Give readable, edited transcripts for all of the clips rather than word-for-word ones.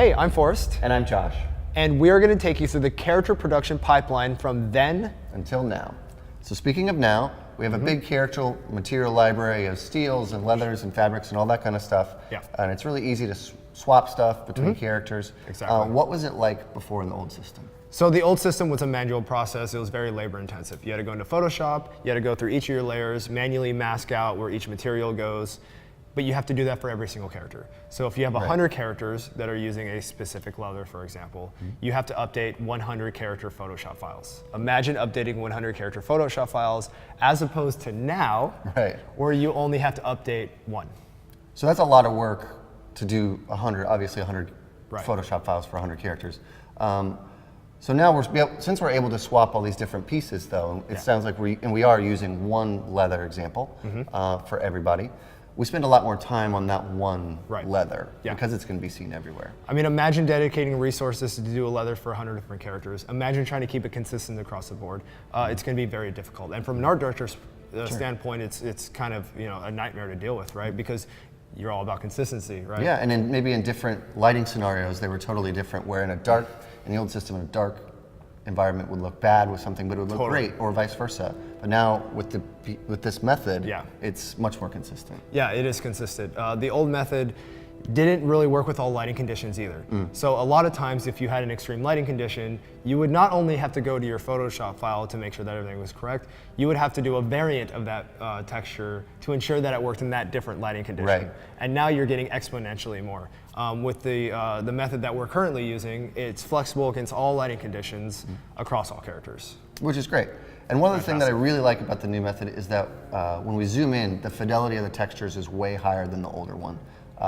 Hey, I'm Forrest. And I'm Josh. And we're going to take you through the character production pipeline from then until now. So speaking of now, we have a big character material library of steels and leathers and fabrics and all that kind of stuff. Yeah. And it's really easy to swap stuff between characters. Exactly. What was it like before in the old system? So the old system was a manual process. It was very labor intensive. You had to go into Photoshop, you had to go through each of your layers, manually mask out where each material goes, but you have to do that for every single character. So if you have 100 characters that are using a specific leather, for example, you have to update 100 character Photoshop files. Imagine updating 100 character Photoshop files as opposed to now, where you only have to update one. So that's a lot of work to do 100, obviously 100 Photoshop files for 100 characters. So now, since we're able to swap all these different pieces, though, it sounds like we are using one leather example for everybody. We spend a lot more time on that one leather because it's going to be seen everywhere. I mean, imagine dedicating resources to do a leather for 100 different characters. Imagine trying to keep it consistent across the board. It's going to be very difficult. And from an art director's standpoint, it's kind of a nightmare to deal with, right? Because you're all about consistency, right? Yeah, and maybe in different lighting scenarios, they were totally different. Where in the old system, in a dark environment would look bad with something, but it would look great, or vice versa. But now with this method, it's much more consistent. Yeah, it is consistent. The old method didn't really work with all lighting conditions either. So a lot of times, if you had an extreme lighting condition, you would not only have to go to your Photoshop file to make sure that everything was correct, you would have to do a variant of that texture to ensure that it worked in that different lighting condition. And now you're getting exponentially more. With the method that we're currently using, it's flexible against all lighting conditions across all characters. Which is great. And one other thing that I really like about the new method is that when we zoom in, the fidelity of the textures is way higher than the older one.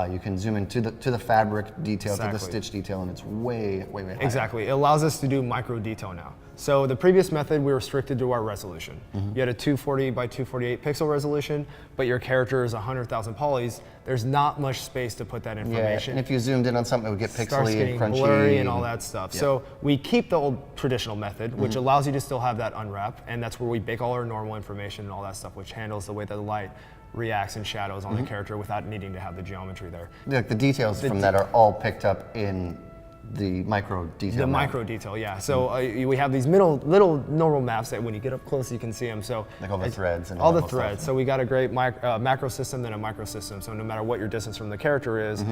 You can zoom in to the fabric detail, to the stitch detail, and it's way higher. Exactly. It allows us to do micro detail now. So the previous method, we restricted to our resolution. You had a 240 by 248 pixel resolution, but your character is 100,000 polys. There's not much space to put that information. Yeah, and if you zoomed in on something, it would get pixely starts and getting crunchy. Blurry and all that stuff. So we keep the old traditional method, which allows you to still have that unwrap, and that's where we bake all our normal information and all that stuff, which handles the way that the light reacts and shadows on the character without needing to have the geometry there. The details from that are all picked up in the micro detail. The micro detail, yeah. So we have these little normal maps that when you get up close, you can see them. So like all the threads and all the threads. So we got a great macro system, then a micro system. So no matter what your distance from the character is,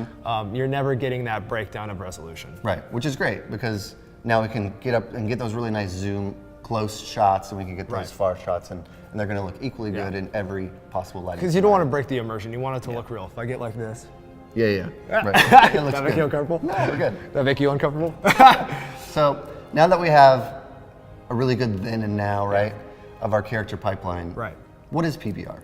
you're never getting that breakdown of resolution. Right, which is great because now we can get up and get those really nice zoom close shots, and we can get those far shots, and they're going to look equally good in every possible lighting. Because you don't want to break the immersion. You want it to look real. If I get like this. Yeah. Right. Does that make you uncomfortable? No, we're good. Does that make you uncomfortable? So now that we have a really good then and now, of our character pipeline, what is PBR?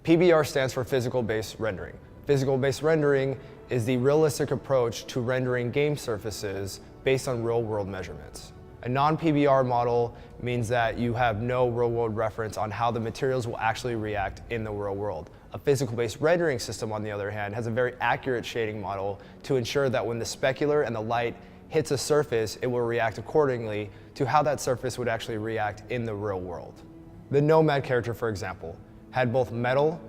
PBR stands for physical-based rendering. Physical-based rendering is the realistic approach to rendering game surfaces based on real-world measurements. A non-PBR model means that you have no real-world reference on how the materials will actually react in the real world. A physical-based rendering system, on the other hand, has a very accurate shading model to ensure that when the specular and the light hits a surface, it will react accordingly to how that surface would actually react in the real world. The Nomad character, for example, had both metal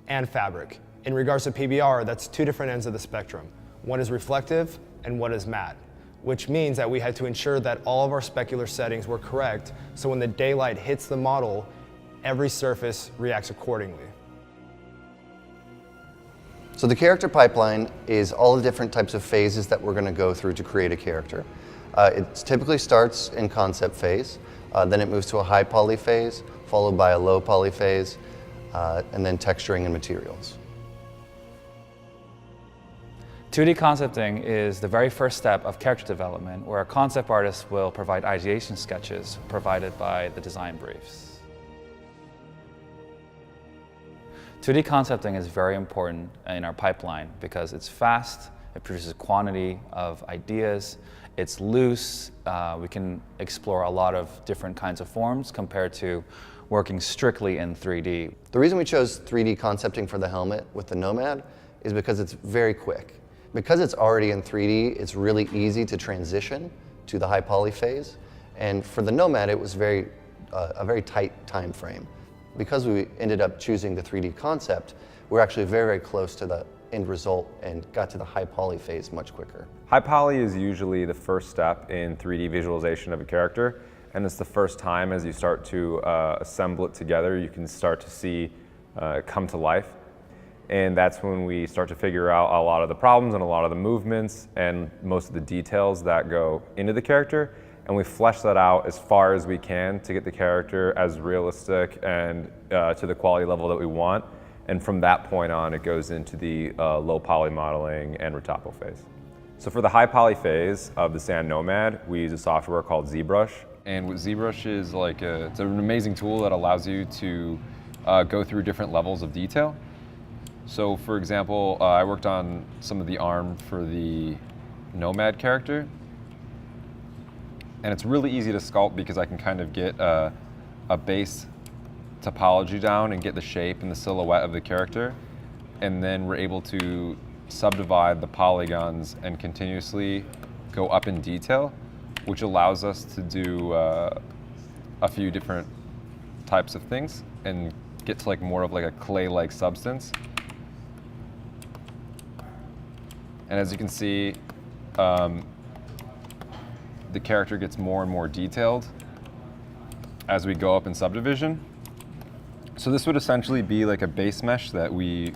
and fabric. In regards to PBR, that's two different ends of the spectrum. One is reflective and one is matte, which means that we had to ensure that all of our specular settings were correct, so when the daylight hits the model, every surface reacts accordingly. So the character pipeline is all the different types of phases that we're going to go through to create a character. It typically starts in concept phase, then it moves to a high poly phase, followed by a low poly phase, and then texturing and materials. 2D concepting is the very first step of character development, where a concept artist will provide ideation sketches provided by the design briefs. 2D concepting is very important in our pipeline because it's fast, it produces quantity of ideas, it's loose, we can explore a lot of different kinds of forms compared to working strictly in 3D. The reason we chose 3D concepting for the helmet with the Nomad is because it's very quick. Because it's already in 3D, it's really easy to transition to the high poly phase. And for the Nomad, it was a very tight time frame. Because we ended up choosing the 3D concept, we're actually very, very close to the end result and got to the high poly phase much quicker? High poly is usually the first step in 3D visualization of a character, and it's the first time as you start to assemble it together, you can start to see come to life. And that's when we start to figure out a lot of the problems and a lot of the movements and most of the details that go into the character. And we flesh that out as far as we can to get the character as realistic and to the quality level that we want. And from that point on, it goes into the low poly modeling and retopo phase. So for the high poly phase of the Sand Nomad, we use a software called ZBrush. And what ZBrush is it's an amazing tool that allows you to go through different levels of detail. So for example, I worked on some of the arm for the Nomad character. And it's really easy to sculpt because I can kind of get a base topology down and get the shape and the silhouette of the character. And then we're able to subdivide the polygons and continuously go up in detail, which allows us to do a few different types of things and get to more of a clay-like substance. And as you can see, the character gets more and more detailed as we go up in subdivision. So this would essentially be like a base mesh that we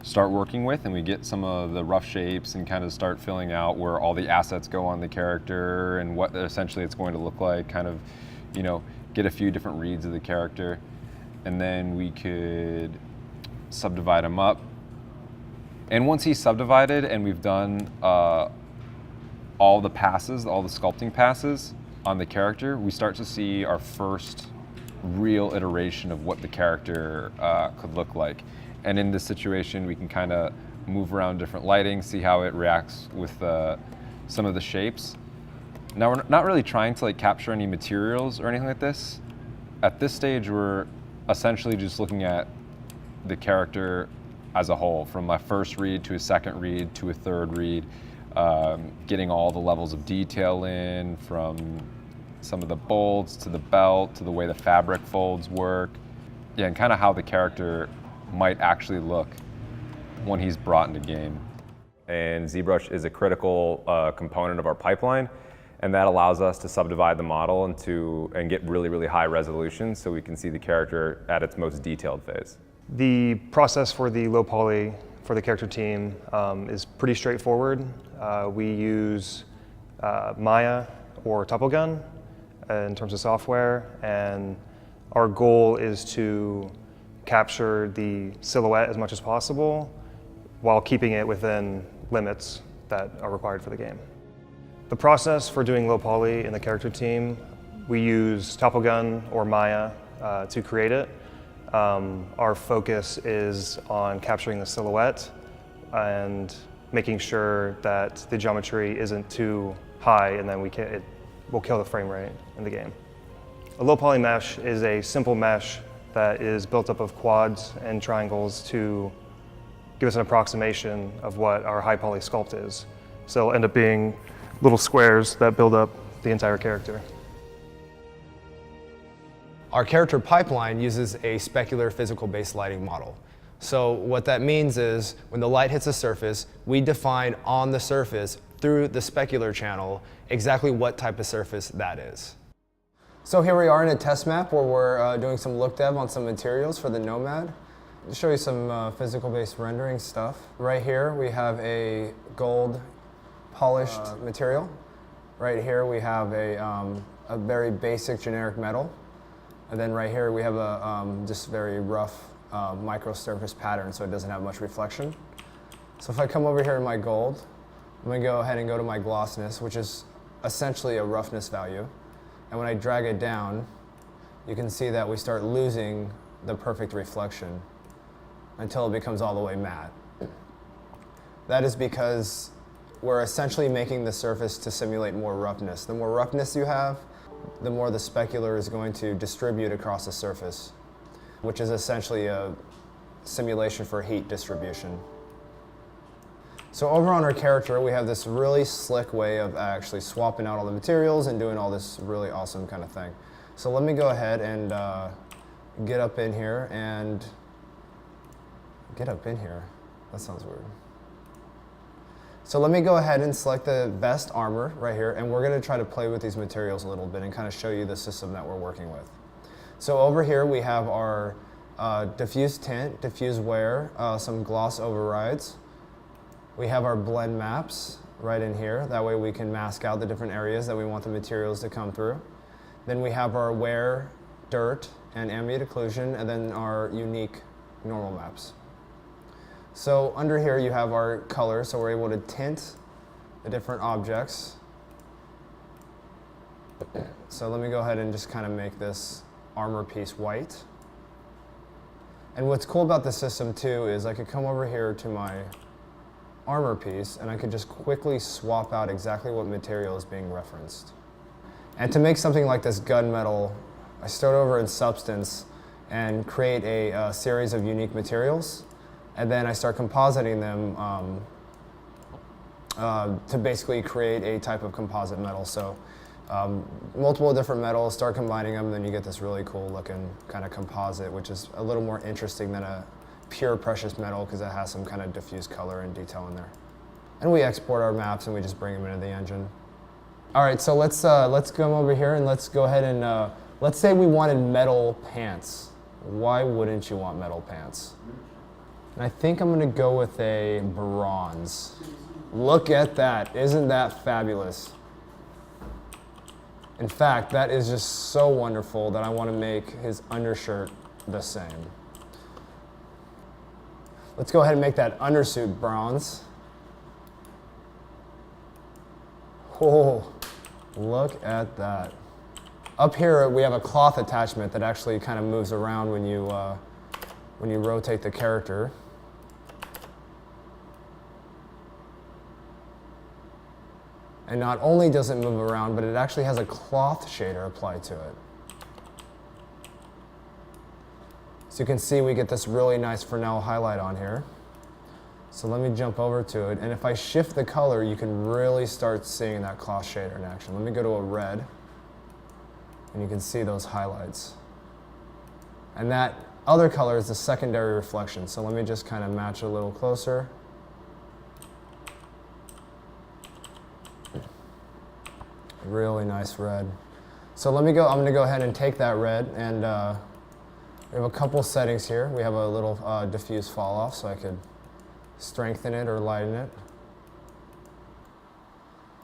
start working with, and we get some of the rough shapes and kind of start filling out where all the assets go on the character and what essentially it's going to look like, kind of, get a few different reads of the character. And then we could subdivide them up. And once he's subdivided and we've done all the passes, all the sculpting passes on the character, we start to see our first real iteration of what the character could look like. And in this situation, we can kind of move around different lighting, see how it reacts with some of the shapes. Now, we're not really trying to capture any materials or anything like this. At this stage, we're essentially just looking at the character as a whole, from my first read to a second read to a third read, getting all the levels of detail in, from some of the bolts to the belt to the way the fabric folds work, and kind of how the character might actually look when he's brought into game. And ZBrush is a critical component of our pipeline, and that allows us to subdivide the model and get really, really high resolution so we can see the character at its most detailed phase. The process for the low poly for the character team is pretty straightforward. We use Maya or TopoGun in terms of software, and our goal is to capture the silhouette as much as possible while keeping it within limits that are required for the game. The process for doing low poly in the character team, we use TopoGun or Maya to create it. Our focus is on capturing the silhouette and making sure that the geometry isn't too high, and then it will kill the frame rate in the game. A low poly mesh is a simple mesh that is built up of quads and triangles to give us an approximation of what our high poly sculpt is. So it'll end up being little squares that build up the entire character. Our character pipeline uses a specular physical-based lighting model. So what that means is when the light hits a surface, we define on the surface through the specular channel exactly what type of surface that is. So here we are in a test map where we're doing some look dev on some materials for the Nomad. I'll show you some physical-based rendering stuff. Right here we have a gold polished material. Right here we have a very basic generic metal. And then right here we have a just very rough microsurface pattern, so it doesn't have much reflection. So if I come over here in my gold, I'm going to go ahead and go to my glossness, which is essentially a roughness value. And when I drag it down, you can see that we start losing the perfect reflection until it becomes all the way matte. That is because we're essentially making the surface to simulate more roughness. The more roughness you have, the more the specular is going to distribute across the surface, which is essentially a simulation for heat distribution. So over on our character, we have this really slick way of actually swapping out all the materials and doing all this really awesome kind of thing. So let me go ahead and get up in here and get up in here. That sounds weird. So let me go ahead and select the best armor right here, and we're gonna try to play with these materials a little bit and kind of show you the system that we're working with. So over here we have our diffuse tint, diffuse wear, some gloss overrides. We have our blend maps right in here. That way we can mask out the different areas that we want the materials to come through. Then we have our wear, dirt, and ambient occlusion, and then our unique normal maps. So under here you have our colors, so we're able to tint the different objects. So let me go ahead and just kind of make this armor piece white. And what's cool about the system too is I could come over here to my armor piece and I could just quickly swap out exactly what material is being referenced. And to make something like this gunmetal, I start over in Substance and create a series of unique materials, and then I start compositing them to basically create a type of composite metal. So multiple different metals, start combining them, then you get this really cool looking kind of composite, which is a little more interesting than a pure precious metal because it has some kind of diffuse color and detail in there. And we export our maps and we just bring them into the engine. All right, so let's come over here and let's go ahead and let's say we wanted metal pants. Why wouldn't you want metal pants? And I think I'm gonna go with a bronze. Look at that, isn't that fabulous? In fact, that is just so wonderful that I want to make his undershirt the same. Let's go ahead and make that undersuit bronze. Oh, look at that. Up here we have a cloth attachment that actually kind of moves around when you rotate the character. And not only does it move around, but it actually has a cloth shader applied to it. So you can see we get this really nice Fresnel highlight on here. So let me jump over to it. And if I shift the color, you can really start seeing that cloth shader in action. Let me go to a red, and you can see those highlights. And that other color is the secondary reflection. So let me just kind of match a little closer. Really nice red. So I'm gonna go ahead and take that red, and we have a couple settings here. We have a little diffuse fall off, so I could strengthen it or lighten it.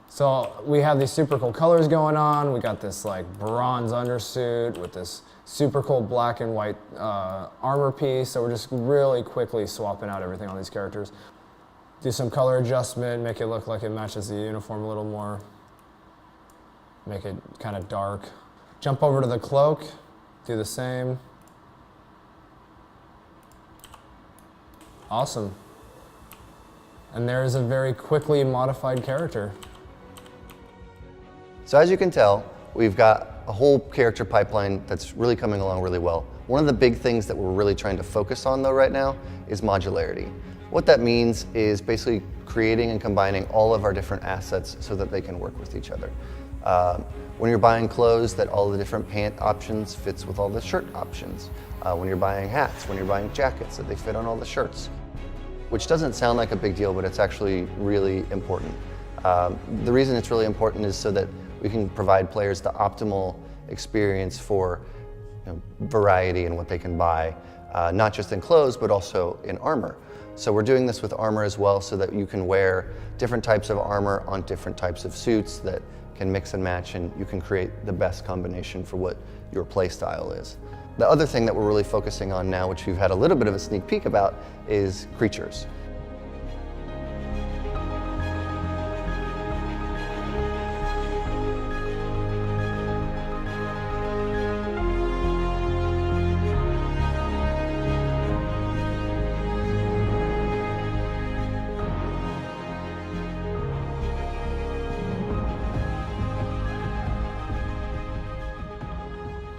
So we have these super cool colors going on. We got this like bronze undersuit with this super cool black and white armor piece. So we're just really quickly swapping out everything on these characters. Do some color adjustment, make it look like it matches the uniform a little more. Make it kind of dark. Jump over to the cloak, do the same. Awesome. And there's a very quickly modified character. So as you can tell, we've got a whole character pipeline that's really coming along really well. One of the big things that we're really trying to focus on though right now is modularity. What that means is basically creating and combining all of our different assets so that they can work with each other. When you're buying clothes, that all the different pant options fits with all the shirt options. When you're buying hats, when you're buying jackets, that they fit on all the shirts. Which doesn't sound like a big deal, but it's actually really important. The reason it's really important is so that we can provide players the optimal experience for variety in what they can buy, not just in clothes, but also in armor. So we're doing this with armor as well so that you can wear different types of armor on different types of suits that can mix and match, and you can create the best combination for what your play style is. The other thing that we're really focusing on now, which we've had a little bit of a sneak peek about, is creatures.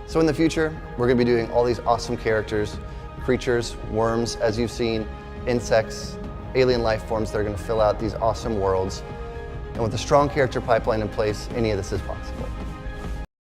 So in the future, we're going to be doing all these awesome characters, creatures, worms, as you've seen, insects, alien life forms that are going to fill out these awesome worlds. And with a strong character pipeline in place, any of this is possible.